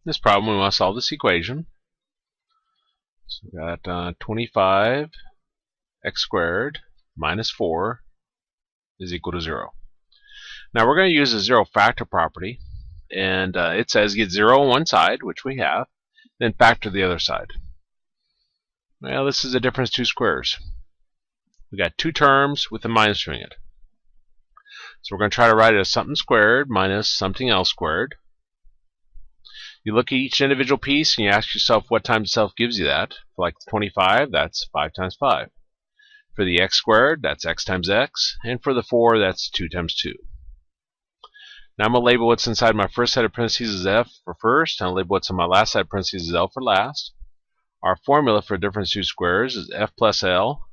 this problem, we want to solve this equation. So we got 25x squared minus 4 is equal to 0. Now we're going to use the zero factor property, and it says get 0 on one side, which we have, then factor the other side. Well, this is a difference of two squares. We got two terms with a minus between it. So we're going to try to write it as something squared minus something else squared. You look at each individual piece and you ask yourself what times itself gives you that. For like 25, that's 5 times 5. For the x squared, that's x times x. And for the 4, that's 2 times 2. Now I'm going to label what's inside my first set of parentheses as f for first, and I'll label what's in my last set of parentheses as L for last. Our formula for difference of two squares is f plus L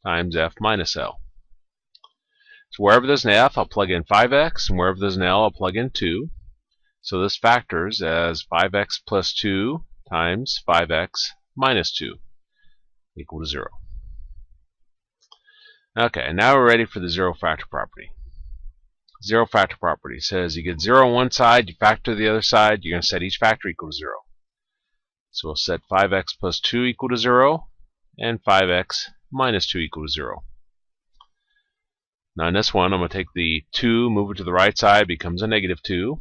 times f minus L. So wherever there's an f, I'll plug in 5x, and wherever there's an L, I'll plug in 2. So this factors as 5x plus 2 times 5x minus 2 equal to 0. Okay, and now we're ready for the zero factor property. Zero factor property says you get 0 on one side, you factor the other side, you're going to set each factor equal to 0. So we'll set 5x plus 2 equal to 0, and 5x minus 2 equal to 0. Now in this one, I'm going to take the 2, move it to the right side, becomes a negative 2.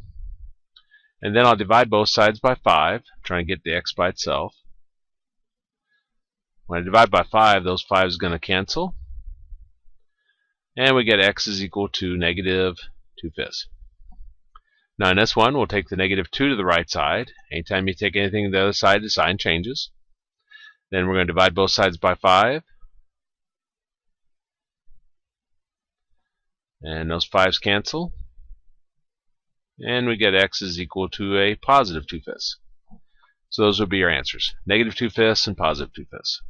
And then I'll divide both sides by 5, trying to get the x by itself. When I divide by 5, those 5's going to cancel. And we get x is equal to negative 2/5. Now in this one, we'll take the negative 2 to the right side. Anytime you take anything to the other side, the sign changes. Then we're going to divide both sides by 5. And those 5's cancel. And we get x is equal to a positive 2/5. So those would be your answers. Negative 2/5 and positive 2/5.